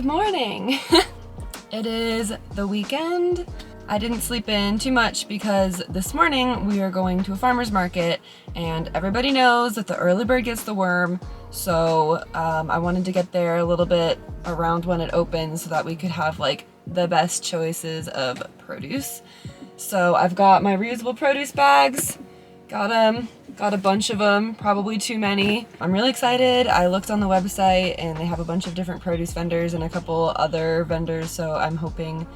morning. It is the weekend. I didn't sleep in too much because this morning we are going to a farmer's market and everybody knows that the early bird gets the worm. So I wanted to get there a little bit around when it opens so that we could have like the best choices of produce. So I've got my reusable produce bags, got a bunch of them, probably too many. I'm really excited. I looked on the website and they have a bunch of different produce vendors and a couple other vendors, so I'm hoping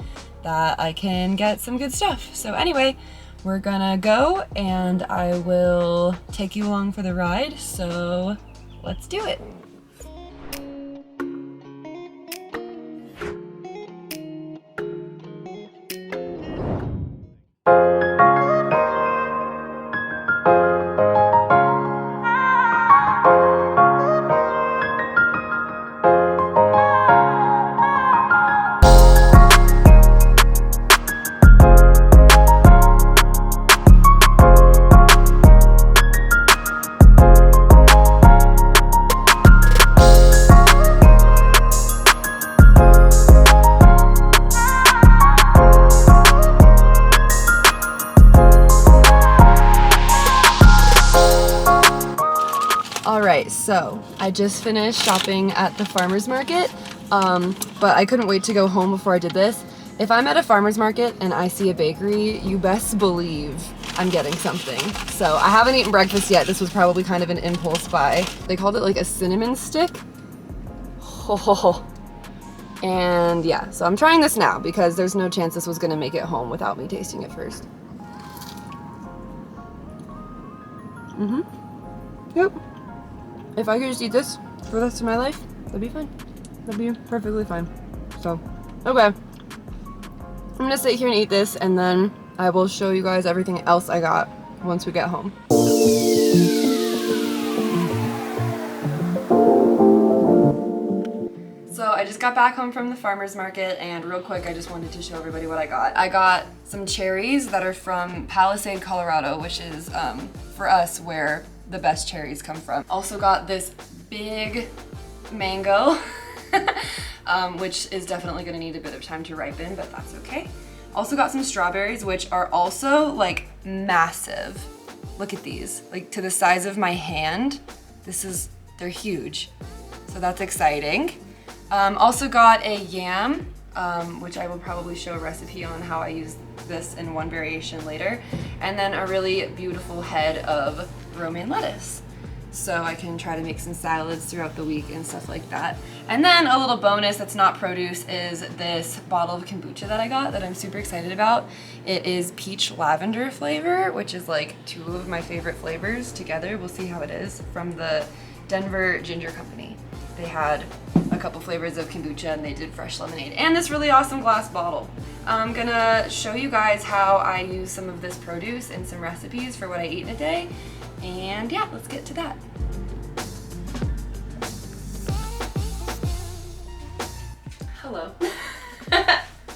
that I can get some good stuff. So anyway, we're gonna go and I will take you along for the ride, so let's do it. Alright, so I just finished shopping at the farmer's market, but I couldn't wait to go home before I did this. If I'm at a farmer's market and I see a bakery, you best believe I'm getting something. So I haven't eaten breakfast yet. This was probably kind of an impulse buy. They called it like a cinnamon stick. And yeah, so I'm trying this now because there's no chance this was gonna make it home without me tasting it first. Yep. If I could just eat this for the rest of my life, that'd be fine. That'd be perfectly fine. So, okay. I'm gonna sit here and eat this and then I will show you guys everything else I got once we get home. So I just got back home from the farmer's market and real quick I just wanted to show everybody what I got. I got some cherries that are from Palisade, Colorado, which is for us where the best cherries come from. Also got this big mango, which is definitely gonna need a bit of time to ripen, but that's okay. Also got some strawberries, which are also like massive. Look at these, like to the size of my hand. They're huge. So that's exciting. Also got a yam, which I will probably show a recipe on how I use this in one variation later. And then a really beautiful head of romaine lettuce. So I can try to make some salads throughout the week and stuff like that. And then a little bonus that's not produce is this bottle of kombucha that I got that I'm super excited about. It is peach lavender flavor, which is like two of my favorite flavors together. We'll see how it is, from the Denver Ginger Company. They had a couple flavors of kombucha and they did fresh lemonade and this really awesome glass bottle. I'm gonna show you guys how I use some of this produce and some recipes for what I eat in a day. And yeah, let's get to that. Hello.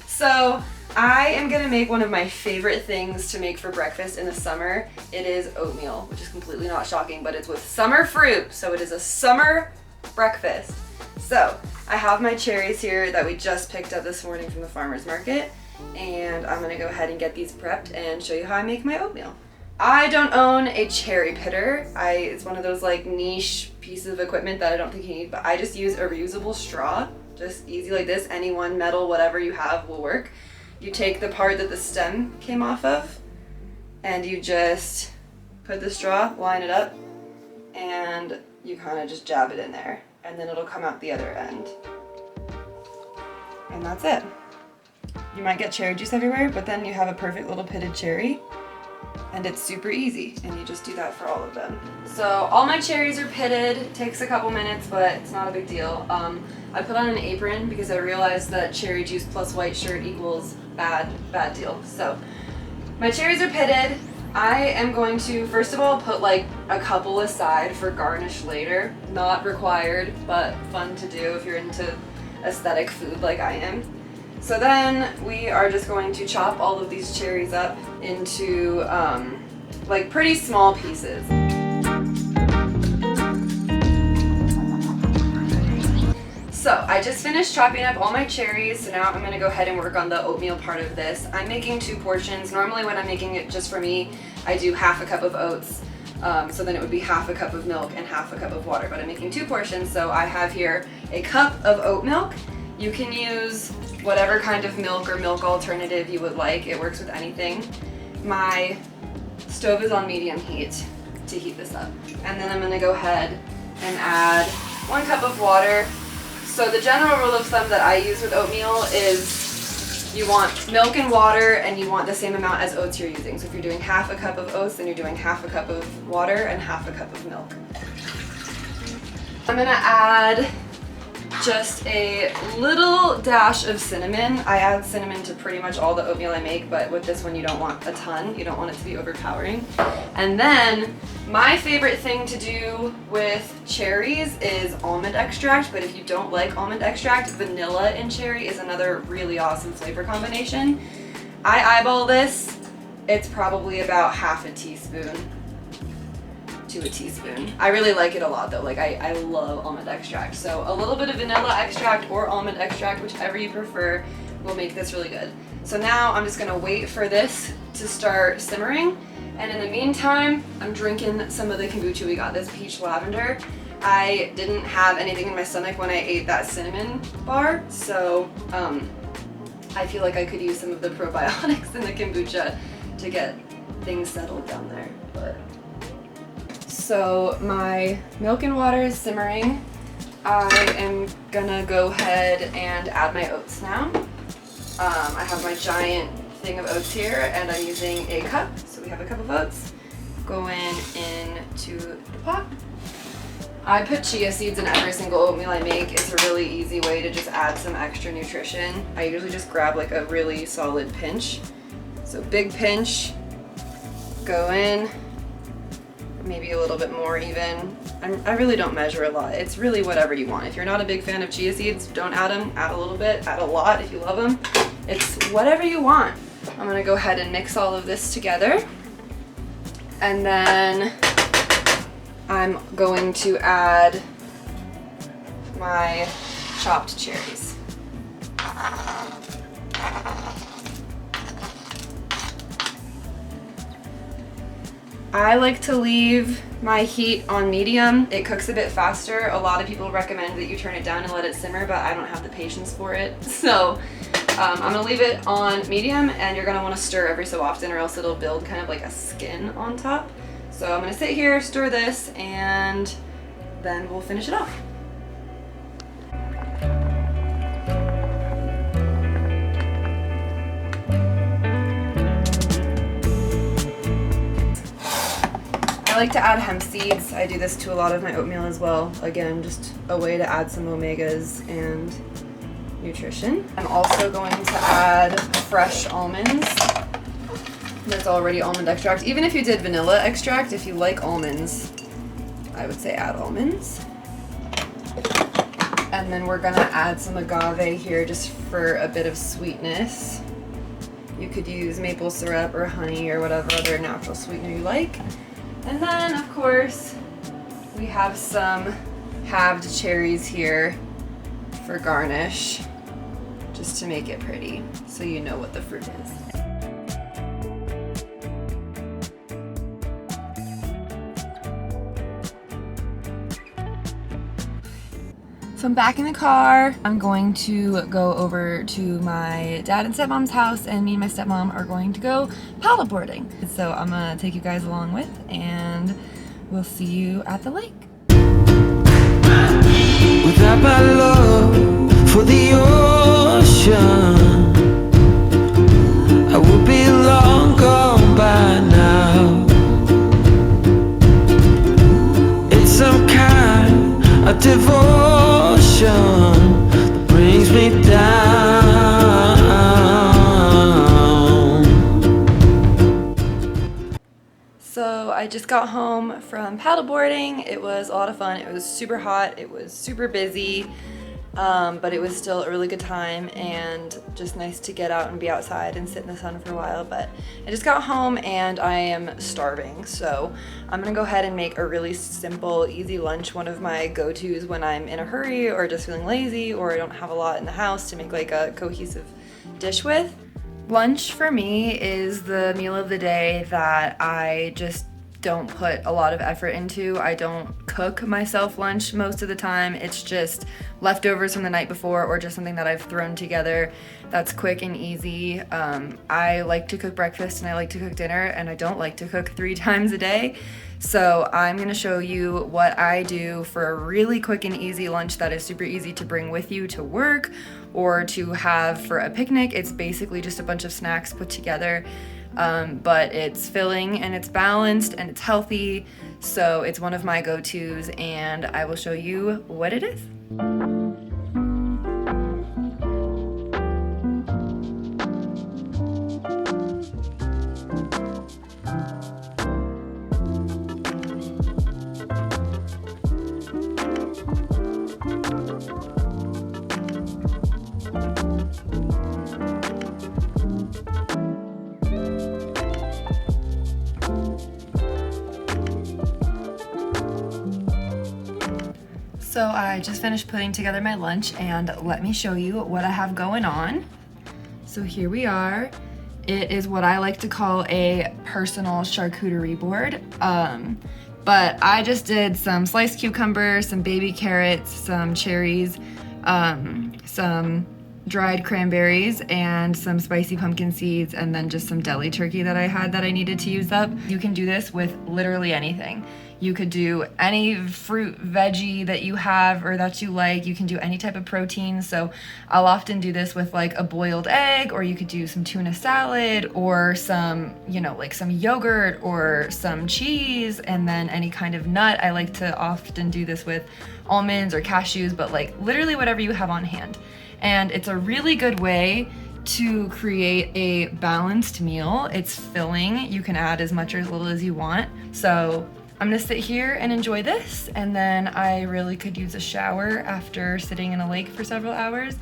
So I am gonna make one of my favorite things to make for breakfast in the summer. It is oatmeal, which is completely not shocking, but it's with summer fruit. So it is a summer breakfast. So I have my cherries here that we just picked up this morning from the farmer's market, and I'm gonna go ahead and get these prepped and show you how I make my oatmeal. I don't own a cherry pitter. It's one of those like niche pieces of equipment that I don't think you need, but I just use a reusable straw, just easy like this. Any one metal, whatever you have will work. You take the part that the stem came off of and you just put the straw, line it up, and you kind of just jab it in there and then it'll come out the other end. And that's it. You might get cherry juice everywhere, but then you have a perfect little pitted cherry. And it's super easy, and you just do that for all of them. So all my cherries are pitted. It takes a couple minutes, but it's not a big deal. I put on an apron because I realized that cherry juice plus white shirt equals bad deal. So my cherries are pitted. I am going to, first of all, put like a couple aside for garnish later. Not required, but fun to do if you're into aesthetic food like I am. So then we are just going to chop all of these cherries up into like pretty small pieces. So I just finished chopping up all my cherries, so now I'm gonna go ahead and work on the oatmeal part of this. I'm making 2 portions. Normally when I'm making it just for me, I do half a cup of oats. So then it would be half a cup of milk and half a cup of water, but I'm making 2 portions, so I have here a cup of oat milk. You can use whatever kind of milk or milk alternative you would like. It works with anything. My stove is on medium heat to heat this up. And then I'm gonna go ahead and add 1 cup of water. So the general rule of thumb that I use with oatmeal is you want milk and water, and you want the same amount as oats you're using. So if you're doing half a cup of oats, then you're doing half a cup of water and half a cup of milk. I'm gonna add just a little dash of cinnamon. I add cinnamon to pretty much all the oatmeal I make, but with this one you don't want a ton. You don't want it to be overpowering. And then my favorite thing to do with cherries is almond extract, but if you don't like almond extract, vanilla and cherry is another really awesome flavor combination. I eyeball this. It's probably about half a teaspoon to a teaspoon. I really like it a lot though. Like I love almond extract. So a little bit of vanilla extract or almond extract, whichever you prefer, will make this really good. So now I'm just gonna wait for this to start simmering. And in the meantime, I'm drinking some of the kombucha we got, this peach lavender. I didn't have anything in my stomach when I ate that cinnamon bar, so I feel like I could use some of the probiotics in the kombucha to get things settled down there. But so my milk and water is simmering. I am gonna go ahead and add my oats now. I have my giant thing of oats here, and I'm using a cup. So we have a cup of oats going into the pot. I put chia seeds in every single oatmeal I make. It's a really easy way to just add some extra nutrition. I usually just grab like a really solid pinch. So big pinch, go in, maybe a little bit more even. I really don't measure a lot. It's really whatever you want. If you're not a big fan of chia seeds, don't add them. Add a little bit, add a lot if you love them. It's whatever you want. I'm gonna go ahead and mix all of this together. And then I'm going to add my chopped cherries. I like to leave my heat on medium. It cooks a bit faster. A lot of people recommend that you turn it down and let it simmer, but I don't have the patience for it. So I'm gonna leave it on medium, and you're gonna wanna stir every so often or else it'll build kind of like a skin on top. So I'm gonna sit here, stir this, and then we'll finish it off. I like to add hemp seeds. I do this to a lot of my oatmeal as well. Again, just a way to add some omegas and nutrition. I'm also going to add fresh almonds. That's already almond extract. Even if you did vanilla extract, if you like almonds, I would say add almonds. And then we're gonna add some agave here just for a bit of sweetness. You could use maple syrup or honey or whatever other natural sweetener you like. And then, of course, we have some halved cherries here for garnish, just to make it pretty, so you know what the fruit is. So I'm back in the car. I'm going to go over to my dad and stepmom's house, and me and my stepmom are going to go paddleboarding. So I'm gonna take you guys along with, and we'll see you at the lake. Without my love for the ocean, I would be long gone by now. It's some kind of devotion that brings me down. So I just got home from paddleboarding. It was a lot of fun. It was super hot. It was super busy. but it was still a really good time and just nice to get out and be outside and sit in the sun for a while. But I just got home and I am starving, so I'm gonna go ahead and make a really simple, easy lunch. One of my go-tos when I'm in a hurry or just feeling lazy or I don't have a lot in the house to make like a cohesive dish with. Lunch for me is the meal of the day that I just don't put a lot of effort into. I don't cook myself lunch most of the time. It's just leftovers from the night before or just something that I've thrown together that's quick and easy. I like to cook breakfast and I like to cook dinner, and I don't like to cook 3 times a day. So I'm gonna show you what I do for a really quick and easy lunch that is super easy to bring with you to work or to have for a picnic. It's basically just a bunch of snacks put together. But it's filling and it's balanced and it's healthy, so it's one of my go-tos, and I will show you what it is. So I just finished putting together my lunch, and let me show you what I have going on. So here we are. It is what I like to call a personal charcuterie board. But I just did some sliced cucumber, some baby carrots, some cherries, some dried cranberries, and some spicy pumpkin seeds, and then just some deli turkey that I had that I needed to use up. You can do this with literally anything. You could do any fruit, veggie that you have or that you like. You can do any type of protein. So I'll often do this with like a boiled egg, or you could do some tuna salad or some, like some yogurt or some cheese, and then any kind of nut. I like to often do this with almonds or cashews, but like literally whatever you have on hand. And it's a really good way to create a balanced meal. It's filling. You can add as much or as little as you want. So I'm gonna sit here and enjoy this, and then I really could use a shower after sitting in a lake for several hours.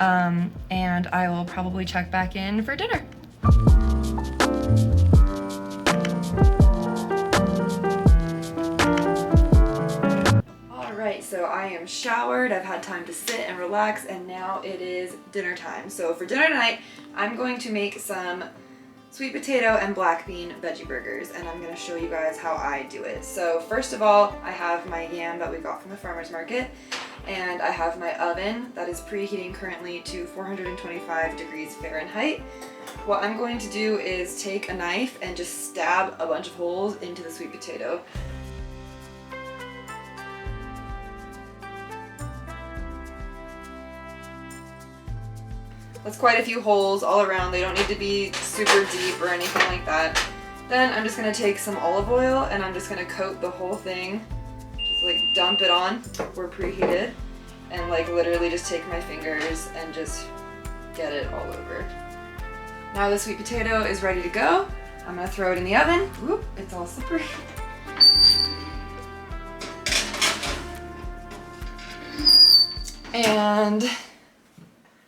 And I will probably check back in for dinner. Alright, so I am showered, I've had time to sit and relax, and now it is dinner time. So for dinner tonight, I'm going to make some sweet potato and black bean veggie burgers, and I'm gonna show you guys how I do it. So first of all, I have my yam that we got from the farmer's market, and I have my oven that is preheating currently to 425 degrees Fahrenheit. What I'm going to do is take a knife and just stab a bunch of holes into the sweet potato. That's quite a few holes all around. They don't need to be super deep or anything like that. Then I'm just gonna take some olive oil and I'm just gonna coat the whole thing. Just like dump it on. We're preheated. And like literally just take my fingers and just get it all over. Now the sweet potato is ready to go. I'm gonna throw it in the oven. Whoop, it's all slippery. And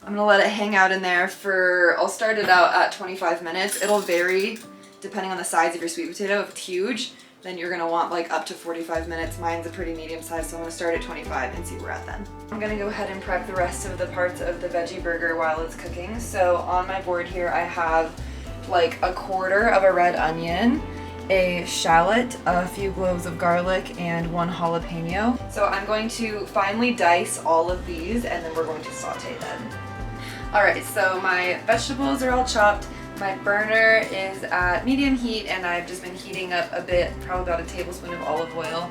I'm gonna let it hang out in there for, I'll start it out at 25 minutes. It'll vary depending on the size of your sweet potato. If it's huge, then you're gonna want like up to 45 minutes. Mine's a pretty medium size, so I'm gonna start at 25 and see where we're at then. I'm gonna go ahead and prep the rest of the parts of the veggie burger while it's cooking. So on my board here, I have like a quarter of a red onion, a shallot, a few cloves of garlic, and 1 jalapeno. So I'm going to finely dice all of these, and then we're going to saute them. Alright, so my vegetables are all chopped. My burner is at medium heat, and I've just been heating up a bit, probably about a tablespoon of olive oil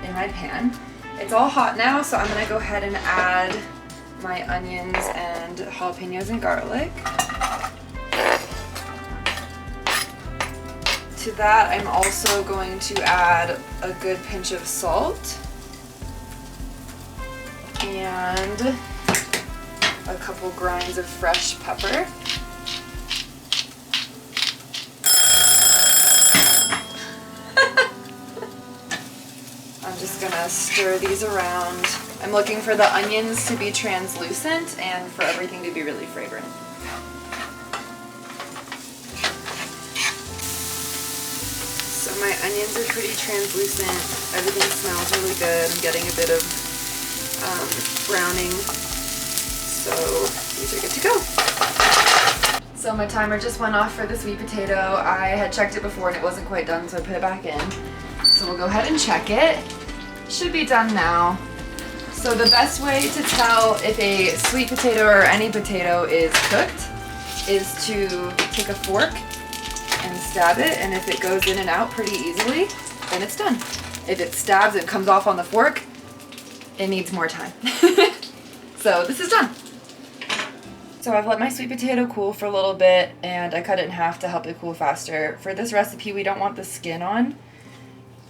in my pan. It's all hot now, so I'm gonna go ahead and add my onions and jalapenos and garlic. To that, I'm also going to add a good pinch of salt and a couple grinds of fresh pepper. I'm just gonna stir these around I'm looking for the onions to be translucent and for everything to be really fragrant. So my onions are pretty translucent. Everything smells really good. I'm getting a bit of browning. So these are good to go. So my timer just went off for the sweet potato. I had checked it before and it wasn't quite done, so I put it back in. So we'll go ahead and check it. Should be done now. So the best way to tell if a sweet potato or any potato is cooked is to take a fork and stab it, and if it goes in and out pretty easily, then it's done. If it stabs and comes off on the fork, it needs more time. So this is done. So I've let my sweet potato cool for a little bit and I cut it in half to help it cool faster. For this recipe, we don't want the skin on.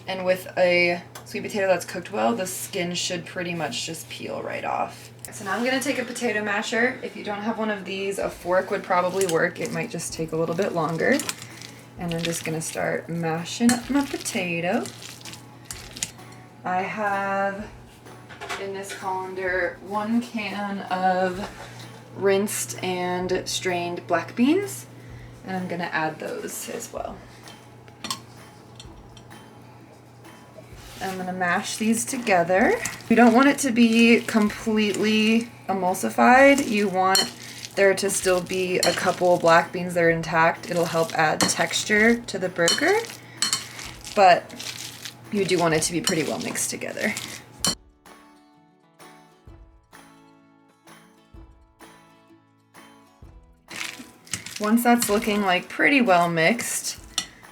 And with a sweet potato that's cooked well, the skin should pretty much just peel right off. So now I'm gonna take a potato masher. If you don't have one of these, a fork would probably work. It might just take a little bit longer. And I'm just gonna start mashing up my potato. I have in this colander 1 can of rinsed and strained black beans, and I'm gonna add those as well. I'm gonna mash these together. You don't want it to be completely emulsified. You want there to still be a couple black beans that are intact. It'll help add texture to the burger, but you do want it to be pretty well mixed together. Once that's looking like pretty well mixed,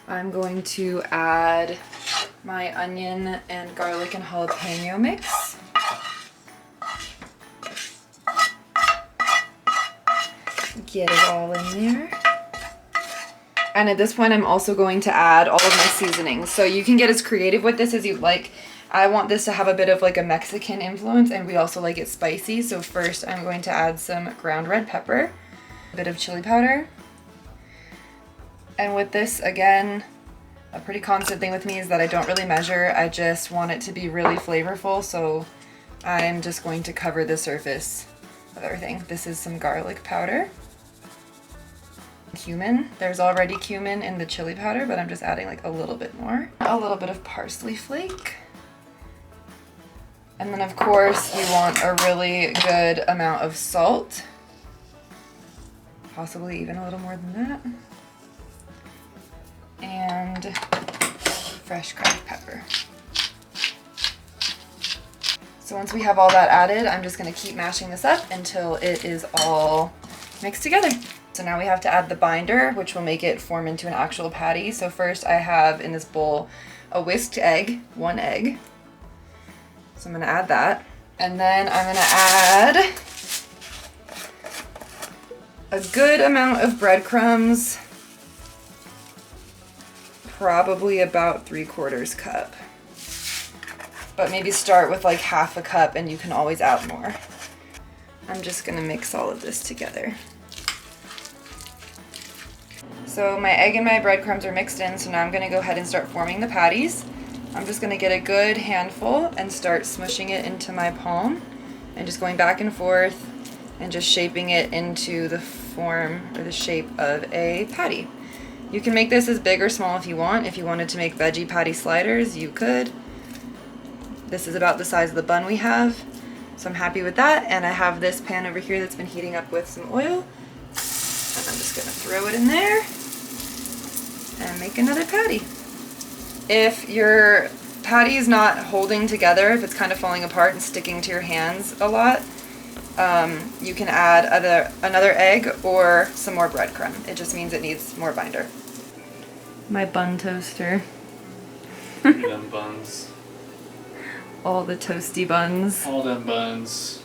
I'm going to add my onion and garlic and jalapeno mix. Get it all in there. And at this point, I'm also going to add all of my seasonings. So you can get as creative with this as you'd like. I want this to have a bit of like a Mexican influence, and we also like it spicy. So first I'm going to add some ground red pepper, a bit of chili powder. And with this, again, a pretty constant thing with me is that I don't really measure. I just want it to be really flavorful, so I'm just going to cover the surface of everything. This is some garlic powder. Cumin. There's already cumin in the chili powder, but I'm just adding like a little bit more. A little bit of parsley flake. And then of course you want a really good amount of salt. Possibly even a little more than that. And fresh cracked pepper. So once we have all that added, I'm just going to keep mashing this up until it is all mixed together. So now we have to add the binder, which will make it form into an actual patty. So first I have in this bowl a whisked egg, 1 egg. So I'm going to add that. And then I'm going to add a good amount of breadcrumbs. Probably about 3/4 cup, but maybe start with like 1/2 cup and you can always add more. I'm just gonna mix all of this together. So my egg and my breadcrumbs are mixed in, so now I'm gonna go ahead and start forming the patties. I'm just gonna get a good handful and start smushing it into my palm and just going back and forth and just shaping it into the form or the shape of a patty. You can make this as big or small if you want. If you wanted to make veggie patty sliders, you could. This is about the size of the bun we have, so I'm happy with that. And I have this pan over here that's been heating up with some oil. And I'm just gonna throw it in there and make another patty. If your patty is not holding together, if it's kind of falling apart and sticking to your hands a lot, you can add another egg or some more breadcrumb. It just means it needs more binder. My bun toaster. Them buns. All the toasty buns. All them buns.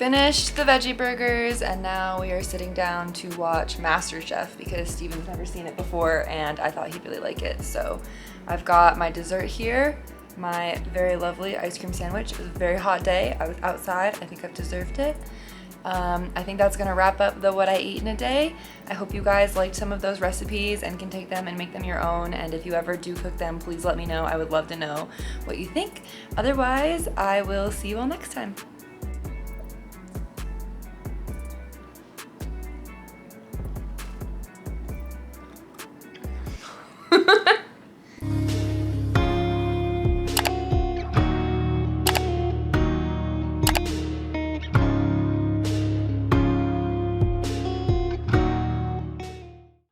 finished the veggie burgers and now we are sitting down to watch MasterChef because Steven's never seen it before and I thought he'd really like it. So I've got my dessert here, my very lovely ice cream sandwich. It was a very hot day. I was outside. I think I've deserved it. I think that's gonna wrap up the what I eat in a day. I hope you guys liked some of those recipes and can take them and make them your own. And if you ever do cook them, please let me know. I would love to know what you think. Otherwise, I will see you all next time.